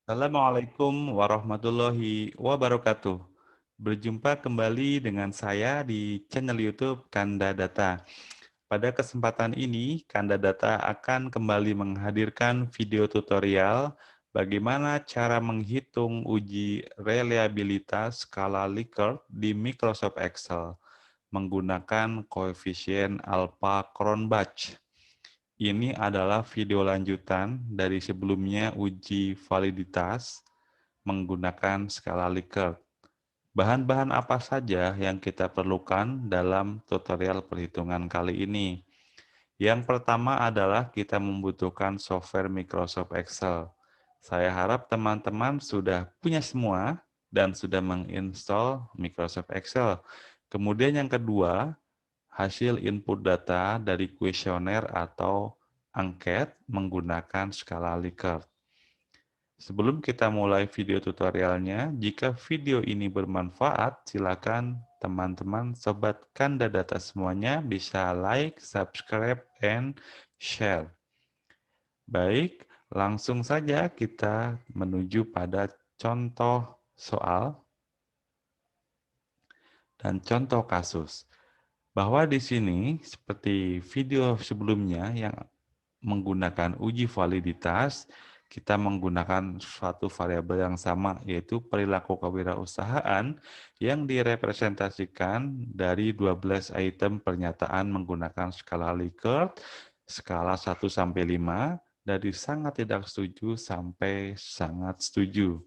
Assalamualaikum warahmatullahi wabarakatuh. Berjumpa kembali dengan saya di channel YouTube Kanda Data. Pada kesempatan ini, Kanda Data akan kembali menghadirkan video tutorial bagaimana cara menghitung uji reliabilitas skala Likert di Microsoft Excel menggunakan koefisien Alpha-Cronbach. Ini adalah video lanjutan dari sebelumnya uji validitas menggunakan skala Likert. Bahan-bahan apa saja yang kita perlukan dalam tutorial perhitungan kali ini? Yang pertama adalah kita membutuhkan software Microsoft Excel. Saya harap teman-teman sudah punya semua dan sudah menginstall Microsoft Excel. Kemudian yang kedua, hasil input data dari kuesioner atau angket menggunakan skala Likert. Sebelum kita mulai video tutorialnya, jika video ini bermanfaat, silakan teman-teman sobat Kanda Data semuanya bisa like, subscribe, and share. Baik, langsung saja kita menuju pada contoh soal dan contoh kasus. Bahwa di sini, seperti video sebelumnya yang menggunakan uji validitas, kita menggunakan suatu variabel yang sama, yaitu perilaku kewirausahaan yang direpresentasikan dari 12 item pernyataan menggunakan skala Likert, skala 1 sampai 5, dari sangat tidak setuju sampai sangat setuju.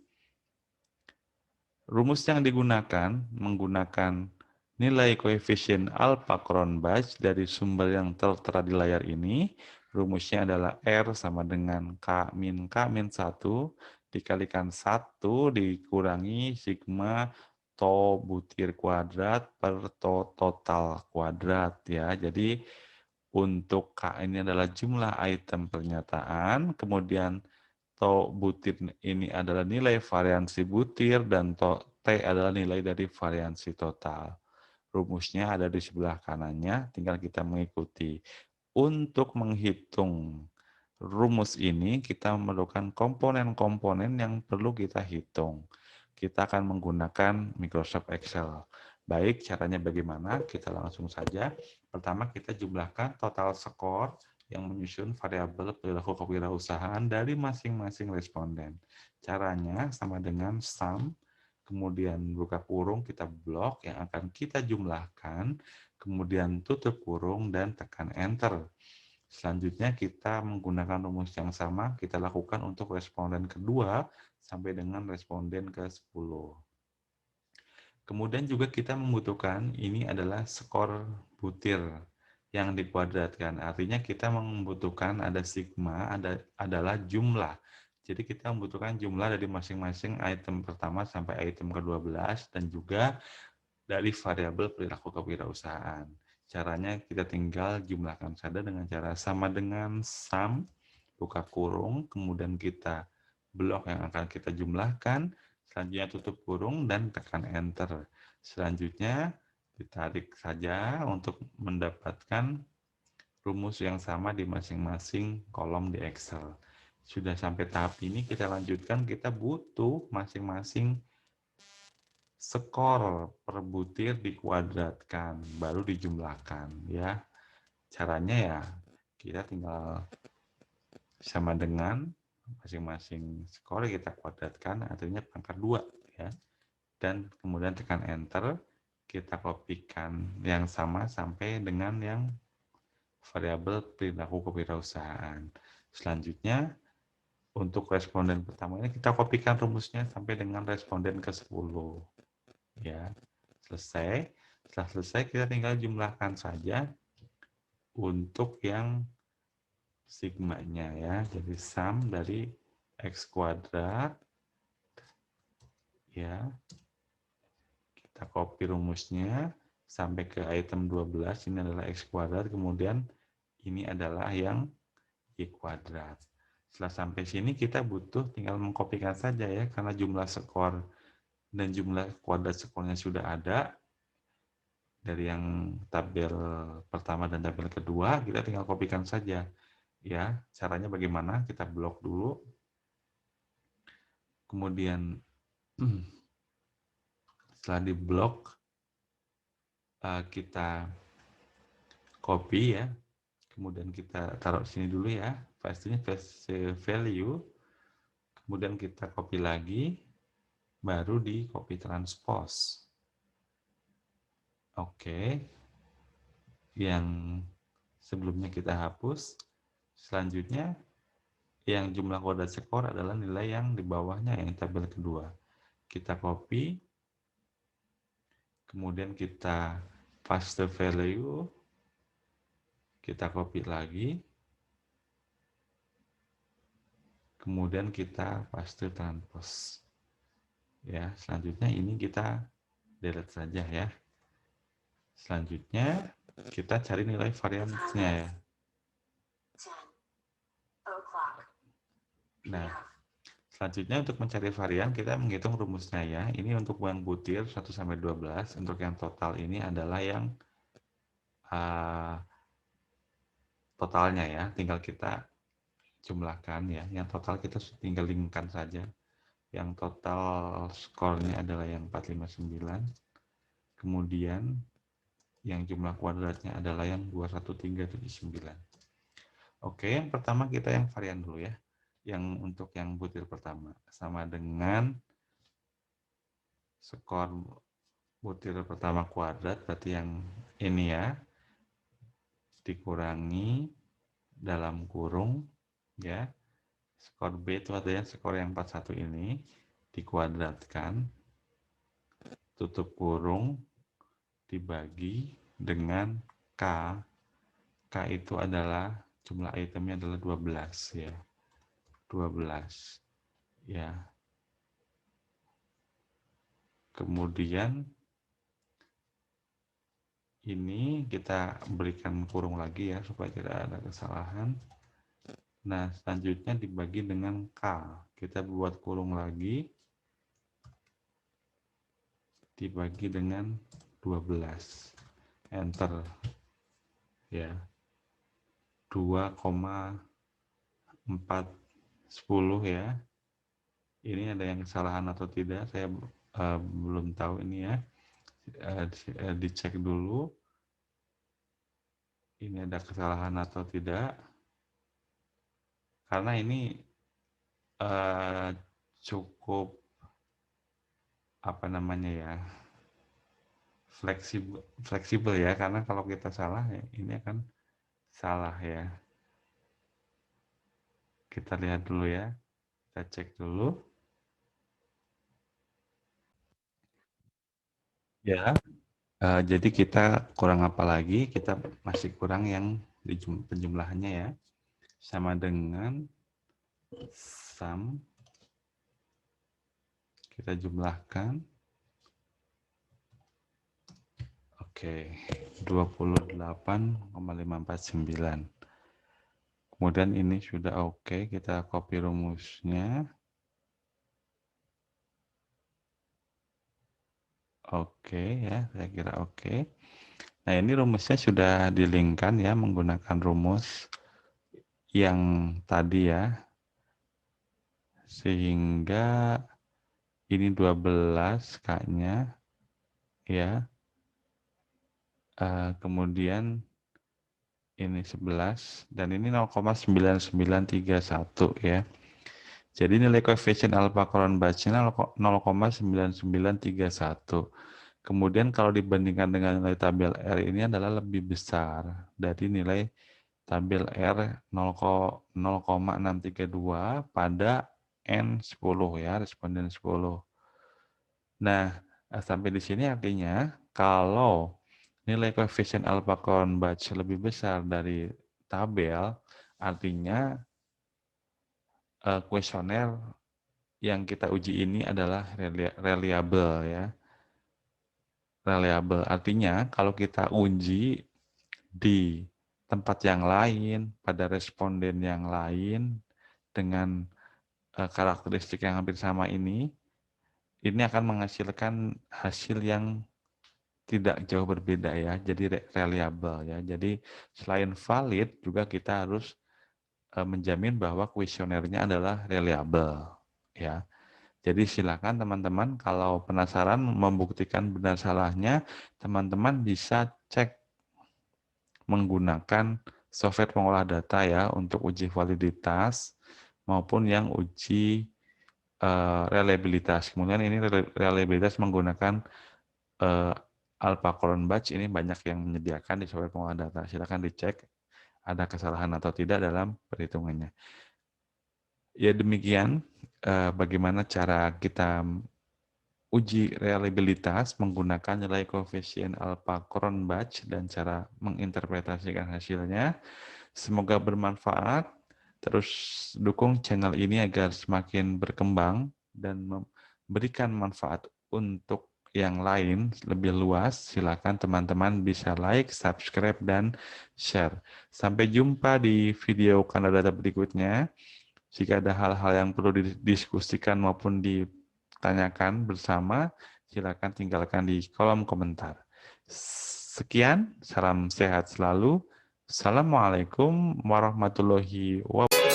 Rumus yang digunakan menggunakan nilai koefisien Alpha-Cronbach dari sumber yang tertera di layar ini. Rumusnya adalah R sama dengan K min K min 1 dikalikan 1 dikurangi sigma to butir kuadrat per to total kuadrat ya. Jadi untuk K ini adalah jumlah item pernyataan, kemudian to butir ini adalah nilai variansi butir dan T adalah nilai dari variansi total. Rumusnya ada di sebelah kanannya, tinggal kita mengikuti. Untuk menghitung rumus ini, kita memerlukan komponen-komponen yang perlu kita hitung. Kita akan menggunakan Microsoft Excel. Baik, caranya bagaimana? Kita langsung saja. Pertama, kita jumlahkan total skor yang menyusun variabel perilaku kewirausahaan dari masing-masing responden. Caranya sama dengan sum, kemudian buka kurung, kita blok yang akan kita jumlahkan, kemudian tutup kurung dan tekan enter. Selanjutnya kita menggunakan rumus yang sama, kita lakukan untuk responden kedua sampai dengan responden ke-10. Kemudian juga kita membutuhkan, ini adalah skor butir yang dikuadratkan. Artinya kita membutuhkan ada sigma, adalah jumlah. Jadi kita membutuhkan jumlah dari masing-masing item pertama sampai item ke-12 dan juga dari variabel perilaku kewirausahaan. Caranya kita tinggal jumlahkan saja dengan cara sama dengan sum, buka kurung, kemudian kita blok yang akan kita jumlahkan, selanjutnya tutup kurung dan tekan enter. Selanjutnya ditarik saja untuk mendapatkan rumus yang sama di masing-masing kolom di Excel. Sudah sampai tahap ini kita lanjutkan, kita butuh masing-masing skor per butir dikuadratkan, baru dijumlahkan ya. Caranya ya kita tinggal sama dengan masing-masing skor kita kuadratkan, artinya pangkat 2 ya. Dan kemudian tekan enter, kita kopikan yang sama sampai dengan yang variabel perilaku kewirausahaan. Selanjutnya untuk responden pertama ini kita kopikan rumusnya sampai dengan responden ke-10 ya. Selesai. Setelah selesai kita tinggal jumlahkan saja untuk yang sigmanya ya. Jadi sum dari X kuadrat ya. Kita copy rumusnya sampai ke item 12, ini adalah X kuadrat, kemudian ini adalah yang Y kuadrat. Setelah sampai sini kita butuh tinggal mengkopikan saja ya, karena jumlah skor dan jumlah kuadrat skornya sudah ada dari yang tabel pertama dan tabel kedua, kita tinggal kopikan saja. Ya, caranya bagaimana? Kita blok dulu. Kemudian setelah diblok, kita copy ya. Kemudian kita taruh sini dulu ya. Pastinya value. Kemudian kita copy lagi, baru di copy transpose. Oke. Yang sebelumnya kita hapus. Selanjutnya, yang jumlah kuadrat skor adalah nilai yang di bawahnya, yang tabel kedua. Kita copy, kemudian kita paste value, kita copy lagi, kemudian kita paste transpose. Ya, selanjutnya ini kita delete saja ya. Selanjutnya kita cari nilai variannya ya. Nah, selanjutnya untuk mencari varian kita menghitung rumusnya ya. Ini untuk yang butir 1 sampai 12, untuk yang total ini adalah yang totalnya ya. Tinggal kita jumlahkan ya. Yang total kita tinggal lingkan saja. Yang total skornya adalah yang 459. Kemudian yang jumlah kuadratnya adalah yang 21379. Oke, yang pertama kita yang varian dulu ya. Yang untuk yang butir pertama sama dengan skor butir pertama kuadrat, berarti yang ini ya, dikurangi dalam kurung ya, skor B itu adanya skor yang 41 ini dikuadratkan, tutup kurung, dibagi dengan K. K itu adalah jumlah itemnya adalah 12 ya. 12 ya. Kemudian ini kita berikan kurung lagi ya supaya tidak ada kesalahan. Nah, selanjutnya dibagi dengan K. Kita buat kurung lagi dibagi dengan 12. Enter. Ya. 2,410 ya. Ini ada yang kesalahan atau tidak, saya belum tahu ini ya. Dicek dulu. Ini ada kesalahan atau tidak. Karena ini cukup apa namanya ya, fleksibel ya, karena kalau kita salah ya, ini akan salah ya. Kita lihat dulu ya, kita cek dulu ya. Jadi kita kurang apa lagi, kita masih kurang yang di penjumlahannya ya, sama dengan sum, kita jumlahkan. Oke, 28,549. Kemudian ini sudah oke, kita copy rumusnya. Oke ya, saya kira oke. Nah, ini rumusnya sudah di-link-kan ya menggunakan rumus yang tadi ya. Sehingga ini 12 K-nya ya. Kemudian ini 11 dan ini 0,9931 ya. Jadi nilai koefisien alfa koron batchnya 0,9931. Kemudian kalau dibandingkan dengan nilai tabel R ini adalah lebih besar dari nilai tabel R 0,632 pada N10 ya, responden 10. Nah, sampai di sini artinya kalau nilai koefisien alfa koron batch lebih besar dari tabel, artinya kuesioner yang kita uji ini adalah reliable ya. Reliable artinya kalau kita uji di tempat yang lain, pada responden yang lain dengan karakteristik yang hampir sama ini akan menghasilkan hasil yang tidak jauh berbeda ya, jadi reliable ya. Jadi selain valid juga kita harus menjamin bahwa kuesionernya adalah reliable ya. Jadi silakan teman-teman kalau penasaran membuktikan benar salahnya, teman-teman bisa cek menggunakan software pengolah data ya untuk uji validitas maupun yang uji reliabilitas. Kemudian ini reliabilitas menggunakan Alpha Cron Batch, ini banyak yang menyediakan di software pengolah data. Silakan dicek ada kesalahan atau tidak dalam perhitungannya. Ya demikian bagaimana cara kita uji reliabilitas menggunakan nilai koefisien Alpha Cron Batch dan cara menginterpretasikan hasilnya. Semoga bermanfaat. Terus dukung channel ini agar semakin berkembang dan memberikan manfaat untuk yang lain lebih luas. Silakan teman-teman bisa like, subscribe, dan share. Sampai jumpa di video Kanada berikutnya. Jika ada hal-hal yang perlu didiskusikan maupun ditanyakan bersama, silakan tinggalkan di kolom komentar. Sekian, salam sehat selalu. Assalamualaikum warahmatullahi wabarakatuh.